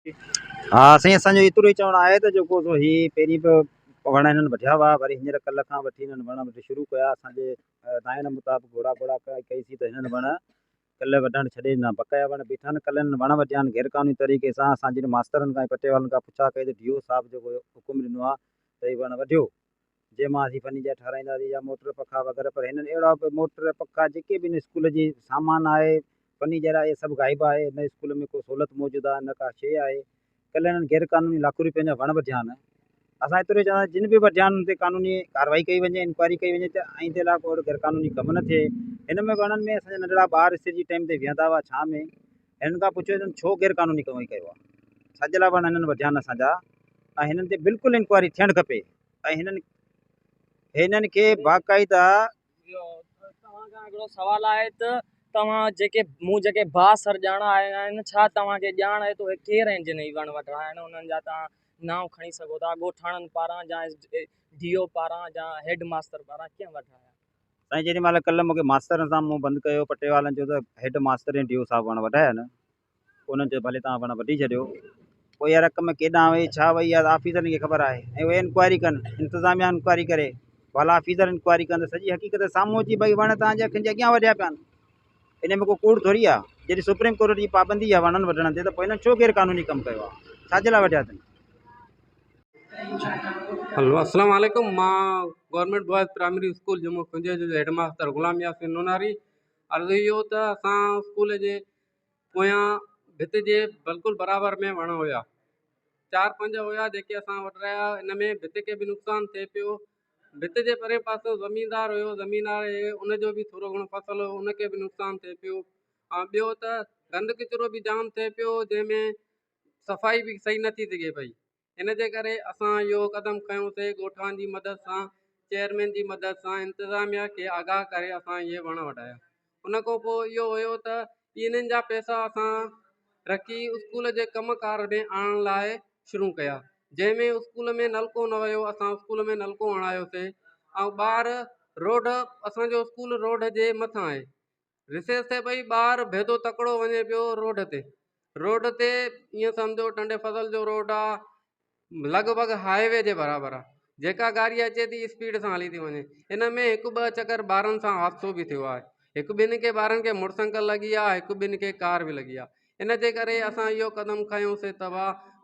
हाँ साईं, असांजो एतिरो ई चवणु आहे त जेको सो ही पहिरीं बि वण हिननि वढिया हुआ, वरी हींअर कल्ह खां वठी हिननि वण वठी शुरू कया। असांजे ताइण मुताबिक़ घोड़ा ॿोड़ा कईसीं त हिननि वण कल्ह वढणु छॾे ॾिना। बक़ाया वण बीठा आहिनि। कल्ह हिननि वण वढिया आहिनि गैर क़ानूनी तरीक़े सां। असां जिन मास्तरनि खां पटेवालनि खां पुछा कई त DO साहिबु जेको हुकुम ॾिनो आहे त हीउ वण वढियो, जंहिंमां असीं फर्नीचर ठाराईंदासीं या मोटर पखा वग़ैरह। पर हिननि अहिड़ा मोटर पखा जेके बि हिन स्कूल जी सामान आहे, फर्नीचर आहे, सभु गाइबु आहे। हिन स्कूल में को सहूलियत मौजूदु आहे न का शइ आहे। कल्ह हिननि गैर क़ानूनी लाखों रुपयनि जा वण वढिया आहिनि। असां एतिरो चवंदा जिन बि वढिया आहिनि उन ते क़ानूनी कार्रवाई कई वञे, इंक्वायरी कई वञे त आईंदे लाइ को गैर क़ानूनी कमु न थिए। हिन में वणनि में असांजा नंढड़ा ॿार स्थिर जी टाइम ते विहंदा हुआ छांव में, हिननि खां पुछियो अथनि छो गैर क़ानूनी कमु कयो आहे। छाजे लाइ वण हिननि वढिया आहिनि असांजा, ऐं हिननि ते बिल्कुलु इंक्वायरी थियणु खपे। ऐं हिननि खे बाक़ाइदा हिकिड़ो सवाल आहे त तव्हां जेके भाउ सर ॼाणा आया आहिनि, छा तव्हांखे ॼाण आहे त उहे केरु आहिनि जिन ही वण वढिया आहिनि? उन्हनि जा तव्हां नाम खणी सघो था, ॻोठाणनि पारां या DO पारां या हेड मास्टर पारां कीअं वढिया आहिनि? साईं जेॾी महिल कल्ह मूंखे मास्तरनि सां मूं बंदि कयो, पटेवालनि चयो त हेड मास्टर ऐं DO साहिबु वण वढाया आहिनि। उन्हनि चयो भले तव्हां वण वढी छॾियो। पोइ इहा रक़म केॾां वई छा वई आहे ऑफिसरनि खे ख़बर आहे, ऐं उहे इंक्वायरी कनि, इंतिज़ामिया इंक्वायरी करे, भला ऑफिसर इंक्वायरी कनि त सॼी हक़ीक़त साम्हूं अची भई वण तव्हांजे अखियुनि जे अॻियां वढिया पिया आहिनि। इन में को कूड़ थोरी आहे। जॾहिं सुप्रीम कोर्ट जी पाबंदी आहे वणनि वढण ते, त पोइ हिननि छो गैर क़ानूनी कमु कयो आहे, छाजे लाइ वढिया अथनि? हेलो, अस्सलाम वालेकुम। मां government boys primary school Jammu खुंजे जो हेड मास्टर ग़ुलाम यासीन नूनारी। अर्ज़ु इहो त असां स्कूल जे पोयां भित जे बिल्कुलु बराबरि में वण हुया, 4-5 हुया जेके असां वढाया। इन में भित खे बि नुक़सानु थिए पियो। भित जे परे पासे ज़मीनदार हुयो, ज़मीनदार उनजो बि थोरो घणो फ़सुलु हुयो, उनखे बि नुक़सानु थिए पियो। ऐं ॿियो त गंद किचिरो बि जाम थिए पियो, जंहिंमें सफ़ाई बि सही नथी थिए पई। इन जे करे असां इहो क़दम खयोंसीं ॻोठाणनि जी मदद सां, चेयरमैन जी मदद सां, इंतिज़ामिया खे आगाह करे असां इहे वण वढाया। उन खां पोइ इहो हुयो त इन्हनि जा पैसा असां रखी स्कूल जे कमकार में आणण लाइ शुरू कया, जंहिंमें स्कूल में नलको न हुयो, असां स्कूल में नलको हणायोसीं। ऐं ॿार रोड, असांजो स्कूल रोड जे मथां आहे। रिसेस ते भई ॿार भेदो तकिड़ो वञे पियो रोड ते ईअं सम्झो टंडे फसल जो रोड आहे, लॻभॻि हाईवे जे बराबरि आहे। जेका गाॾी अचे थी स्पीड सां हली थी वञे। इन में 1-2 चकर ॿारनि सां हादसो बि थियो आहे। 1-2 खे ॿारनि खे मोटरसाइकिल लॻी आहे, 1-2 खे कार बि लॻी आहे। इन जे करे असां इहो क़दम खयोंसीं त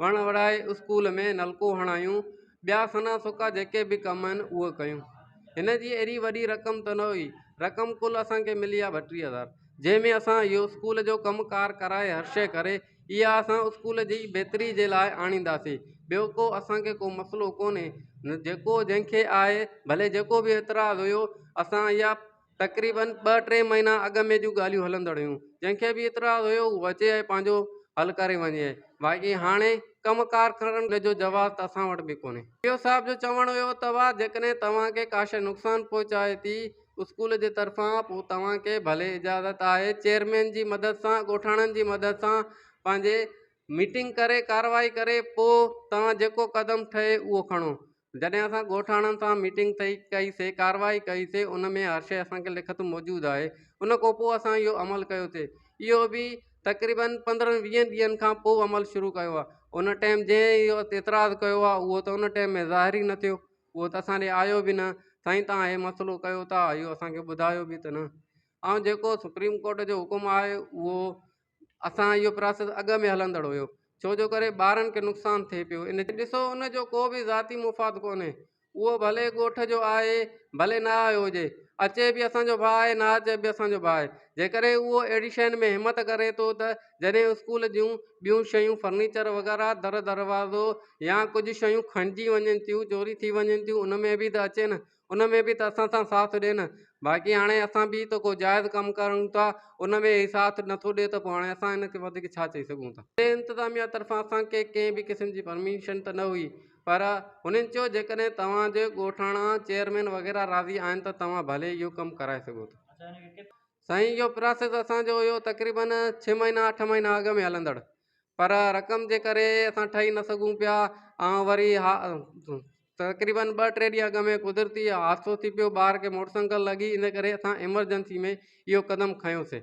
वण वढाए स्कूल में नलको हणायूं, ॿिया सना सुका जेके बि कम आहिनि उहे कयूं। हिन जी अहिड़ी वॾी रक़म त न हुई, रक़म कुल असांखे मिली आहे 32,000, जंहिंमें असां इहो स्कूल जो कमुकार कराए हर शइ करे इहा असां स्कूल जी बहितरी जे लाइ आणींदासीं। ॿियो को असांखे को मसइलो कोन्हे। जेको जंहिंखे आहे भले जेको बि एतिराज़ हुयो, असां इहा तक़रीबन 2-3 महीना अॻ में जूं ॻाल्हियूं हलंदड़ हुयूं। जंहिंखे बि एतिराज़ हुयो उहो अचे ऐं पंहिंजो हल करे वञे। बाक़ी हाणे कमुकार करण जो जवाबु त असां वटि बि कोन्हे। DO साहिब जो चवणु हुयो त जेकॾहिं तव्हांखे का शइ नुक़सानु पहुचाए थी स्कूल जे तरफ़ां, पोइ तव्हांखे भले इजाज़त आहे चेयरमैन जी मदद सां, ॻोठाणनि जी मदद सां पंहिंजे मीटिंग करे कार्रवाई करे पोइ तव्हां जेको क़दम ठहे उहो खणो। जॾहिं असां ॻोठाणनि सां मीटिंग कईसीं, कार्रवाई कईसीं, उन में हर शइ असांखे लिखत मौजूदु आहे। उन खां पोइ असां इहो अमल कयोसीं। इहो बि तक़रीबन 15-20 ॾींहंनि खां पोइ अमल शुरू कयो आहे। उन टाइम जंहिं इहो एतिराज़ु कयो आहे उहो त उन टाइम में ज़ाहिर ई न थियो, उहो त असां ॾे आयो बि न। साईं तव्हां इहो मसइलो कयो था, इहो असांखे ॿुधायो बि त न। ऐं जेको सुप्रीम कोर्ट जो हुकुम आहे उहो असां इहो प्रोसेस अॻ में हलंदड़ हुयो, छो जो करे ॿारनि खे नुक़सानु थिए पियो। इन ॾिसो उनजो को बि ज़ाती मुफ़ाद कोन्हे। उहो भले ॻोठ जो आहे, भले न आयो हुजे, अचे बि असांजो भाउ आहे, न अचे बि असांजो भाउ आहे। जेकॾहिं उहो अहिड़ी शयुनि में हिमत करे थो त जॾहिं स्कूल जूं ॿियूं शयूं फर्नीचर वग़ैरह दर दरवाज़ो या कुझु शयूं खणिजी वञनि थियूं, चोरी थी वञनि थियूं, उन में बि त अचे न, उन में बि त असां सां साथ ॾिए न। बाक़ी हाणे असां बि त को जाइज़ कमु कयूं था, उन में ई साथ नथो ॾिए त पोइ हाणे असां हिन खे वधीक छा चई सघूं था। इंतिज़ामिया तरफ़ां असांखे कंहिं बि क़िस्म जी परमिशन त न हुई, पर हुननि चयो जेकॾहिं तव्हांजे ॻोठाणा चेयरमैन वग़ैरह राज़ी आहिनि त तव्हां भले इहो कमु कराए सघो था। साईं इहो प्रोसेस असांजो हुयो तक़रीबन 6 महीना 8 महीना अॻ में हलंदड़, पर रक़म जे करे असां ठही न सघूं पिया। ऐं वरी तक़रीबन 2-3 ॾींहं अॻ में कुदरती हादसो थी पियो, ॿार खे मोटरसाइकिल लॻी, इन करे असां एमरजेंसी में इहो क़दम खयोंसीं।